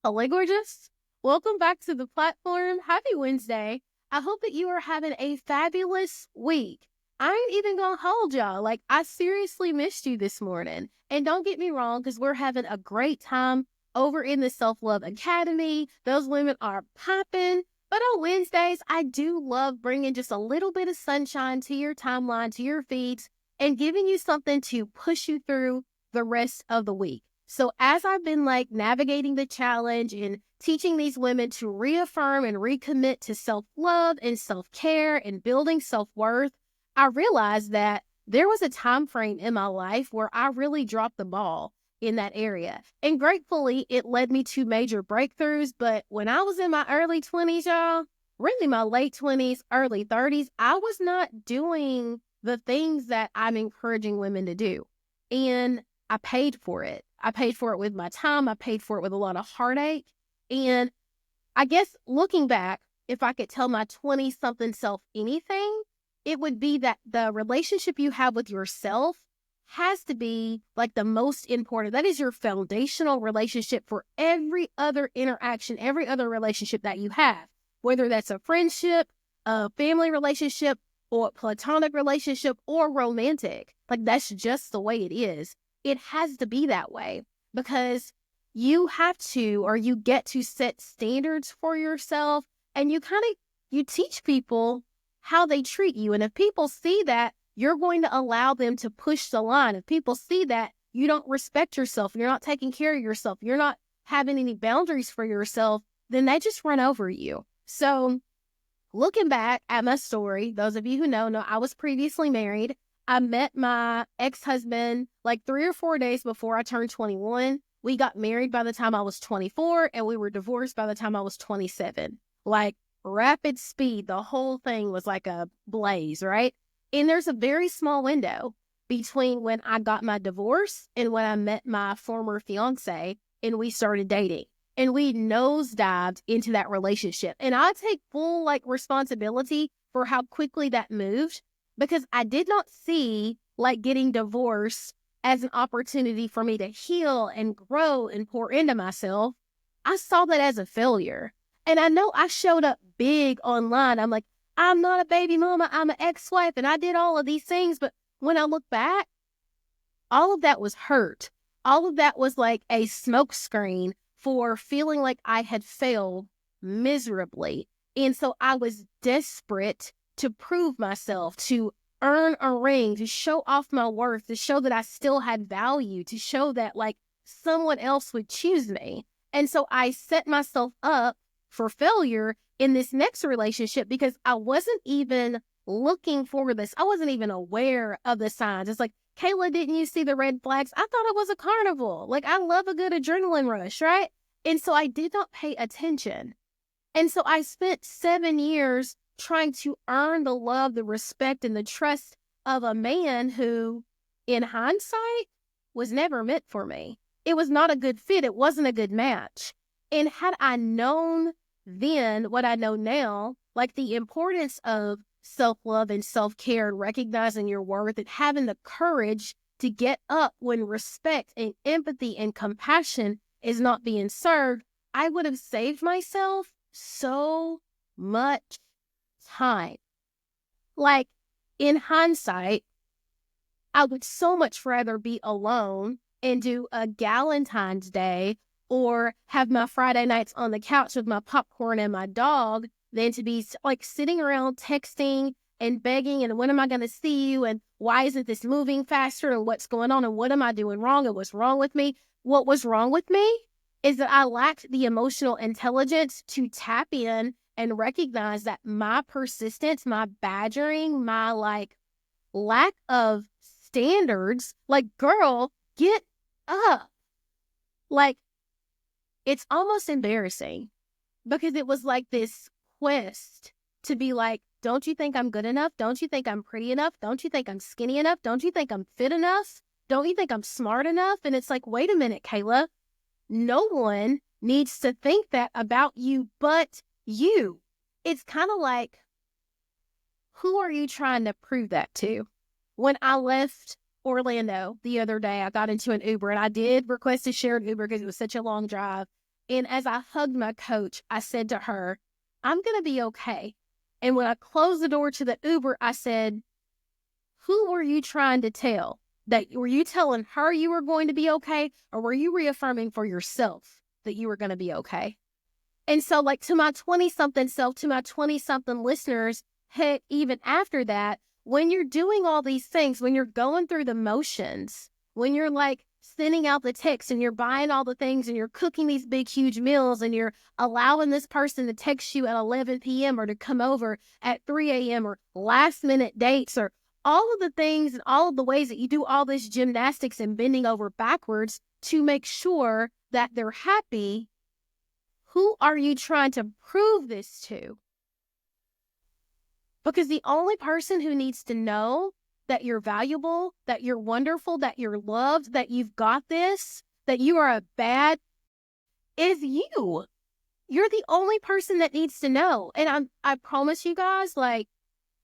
Hello, gorgeous. Welcome back to the platform. Happy Wednesday. I hope that you are having a fabulous week. I ain't even gonna hold y'all. Like, I seriously missed you this morning. And don't get me wrong, because we're having a great time over in the Self Love Academy. Those women are popping. But on Wednesdays, I do love bringing just a little bit of sunshine to your timeline, to your feeds, and giving you something to push you through the rest of the week. So as I've been navigating the challenge and teaching these women to reaffirm and recommit to self-love and self-care and building self-worth, I realized that there was a time frame in my life where I really dropped the ball in that area. And gratefully, it led me to major breakthroughs. But when I was in my early 20s, y'all, really my late 20s, early 30s, I was not doing the things that I'm encouraging women to do. And I paid for it. I paid for it with my time. I paid for it with a lot of heartache. And I guess looking back, if I could tell my 20-something self anything, it would be that the relationship you have with yourself has to be like the most important. That is your foundational relationship for every other interaction, every other relationship that you have, whether that's a friendship, a family relationship, or a platonic relationship, or romantic. Like, that's just the way it is. It has to be that way because you have to, or you get to set standards for yourself, and you teach people how they treat you. And if people see that, you're going to allow them to push the line. If people see that you don't respect yourself, you're not taking care of yourself, you're not having any boundaries for yourself, then they just run over you. So looking back at my story, those of you who know I was previously married. I met my ex-husband like 3 or 4 days before I turned 21. We got married by the time I was 24, and we were divorced by the time I was 27. Like, rapid speed, the whole thing was like a blaze, right? And there's a very small window between when I got my divorce and when I met my former fiance and we started dating. And we nosedived into that relationship. And I take full responsibility for how quickly that moved, because I did not see getting divorced as an opportunity for me to heal and grow and pour into myself. I saw that as a failure. And I know I showed up big online. I'm like, I'm not a baby mama, I'm an ex-wife, and I did all of these things. But when I look back, all of that was hurt. All of that was like a smokescreen for feeling like I had failed miserably. And so I was desperate to prove myself, to earn a ring, to show off my worth, to show that I still had value, to show that someone else would choose me. And so I set myself up for failure in this next relationship because I wasn't even looking for this. I wasn't even aware of the signs. It's like, Kayla, didn't you see the red flags? I thought it was a carnival. I love a good adrenaline rush, right? And so I did not pay attention. And so I spent 7 years trying to earn the love, the respect, and the trust of a man who, in hindsight, was never meant for me. It was not a good fit. It wasn't a good match. And had I known then what I know now, the importance of self-love and self-care and recognizing your worth and having the courage to get up when respect and empathy and compassion is not being served, I would have saved myself so much time. In hindsight, I would so much rather be alone and do a Galentine's Day or have my Friday nights on the couch with my popcorn and my dog than to be sitting around texting and begging and when am I going to see you and why isn't this moving faster and what's going on and what am I doing wrong and what's wrong with me? What was wrong with me is that I lacked the emotional intelligence to tap in and recognize that my persistence, my badgering, my lack of standards, girl, get up. It's almost embarrassing because it was this quest to be don't you think I'm good enough? Don't you think I'm pretty enough? Don't you think I'm skinny enough? Don't you think I'm fit enough? Don't you think I'm smart enough? And it's wait a minute, Kayla. No one needs to think that about you but you. It's kind of who are you trying to prove that to? When I left Orlando the other day, I got into an Uber and I did request a shared Uber because it was such a long drive. And as I hugged my coach, I said to her, I'm going to be okay. And when I closed the door to the Uber, I said, who were you trying to tell? That were you telling her you were going to be okay? Or were you reaffirming for yourself that you were going to be okay? And so, like, to my 20-something self, to my 20-something listeners, heck, even after that, when you're doing all these things, when you're going through the motions, when you're like sending out the texts and you're buying all the things and you're cooking these big, huge meals and you're allowing this person to text you at 11 p.m. or to come over at 3 a.m. or last minute dates or all of the things and all of the ways that you do all this gymnastics and bending over backwards to make sure that they're happy. Who are you trying to prove this to? Because the only person who needs to know that you're valuable, that you're wonderful, that you're loved, that you've got this, that you are a bad, is you. You're the only person that needs to know. And I promise you guys, like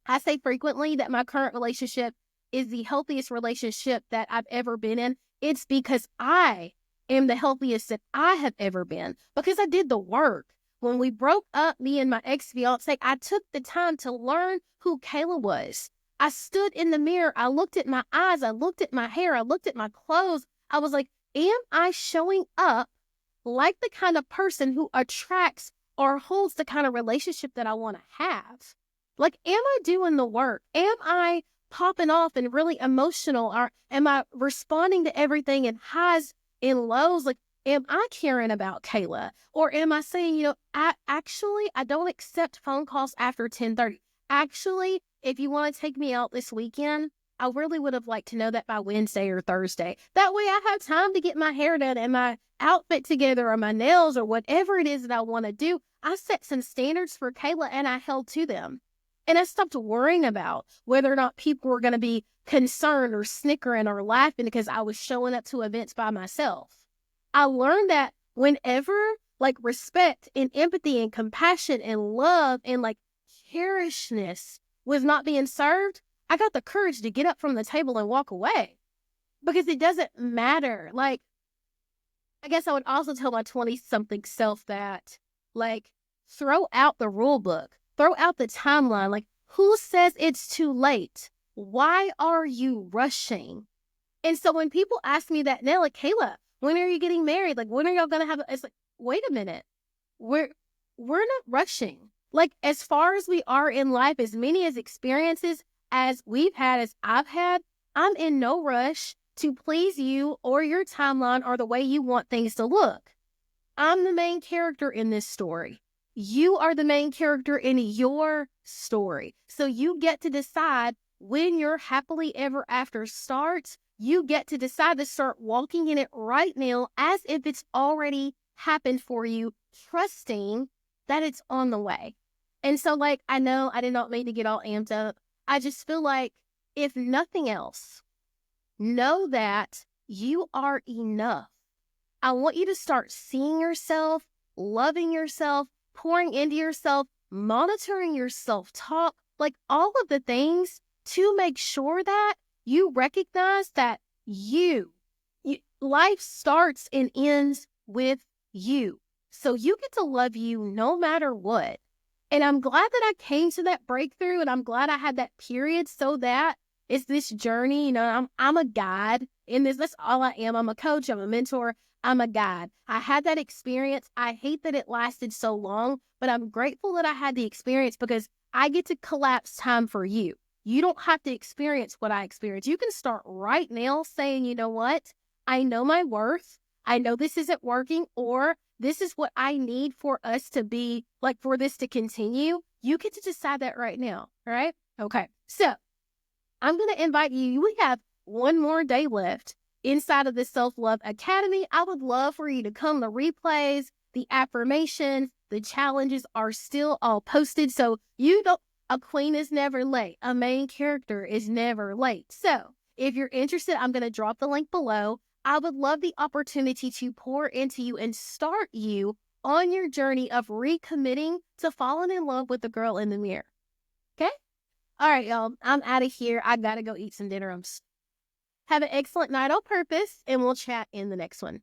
I say frequently that my current relationship is the healthiest relationship that I've ever been in. It's because I am the healthiest that I have ever been because I did the work. When we broke up, me and my ex-fiance, I took the time to learn who Kayla was. I stood in the mirror. I looked at my eyes. I looked at my hair. I looked at my clothes. I was like, am I showing up like the kind of person who attracts or holds the kind of relationship that I want to have? Like, am I doing the work? Am I popping off and really emotional? Or am I responding to everything in highs and lows? Like, am I caring about Kayla? Or am I saying, I don't accept phone calls after 10:30. Actually, if you want to take me out this weekend, I really would have liked to know that by Wednesday or Thursday. That way I have time to get my hair done and my outfit together or my nails or whatever it is that I want to do. I set some standards for Kayla and I held to them. And I stopped worrying about whether or not people were going to be concerned or snickering or laughing because I was showing up to events by myself. I learned that whenever like respect and empathy and compassion and love and like cherishness was not being served, I got the courage to get up from the table and walk away because it doesn't matter. Like, I guess I would also tell my 20-something self that, like, throw out the rule book, throw out the timeline. Like, who says it's too late? Why are you rushing? And so when people ask me that now, like, Kayla, when are you getting married? Like, when are y'all going to have, it's like, wait a minute. We're not rushing. Like, as far as we are in life, as many as experiences as we've had, as I've had, I'm in no rush to please you or your timeline or the way you want things to look. I'm the main character in this story. You are the main character in your story. So you get to decide when your happily ever after starts. You get to decide to start walking in it right now as if it's already happened for you, trusting that it's on the way. And so, like, I know I did not mean to get all amped up. I just feel like, if nothing else, know that you are enough. I want you to start seeing yourself, loving yourself, pouring into yourself, monitoring your self-talk, like all of the things to make sure that you recognize that life starts and ends with you. So you get to love you no matter what. And I'm glad that I came to that breakthrough, and I'm glad I had that period so that it's this journey. I'm a guide in this. That's all I am. I'm a coach. I'm a mentor. I'm a guide. I had that experience. I hate that it lasted so long, but I'm grateful that I had the experience because I get to collapse time for you. You don't have to experience what I experienced. You can start right now saying, you know what? I know my worth. I know this isn't working, or this is what I need for us to be, like, for this to continue. You get to decide that right now. All right? Okay. So I'm going to invite you. We have one more day left inside of the Self-Love Academy. I would love for you to come. The replays, the affirmations, the challenges are still all posted. So a queen is never late. A main character is never late. So if you're interested, I'm going to drop the link below. I would love the opportunity to pour into you and start you on your journey of recommitting to falling in love with the girl in the mirror. Okay? All right, y'all. I'm out of here. I got to go eat some dinner. Have an excellent night on purpose, and we'll chat in the next one.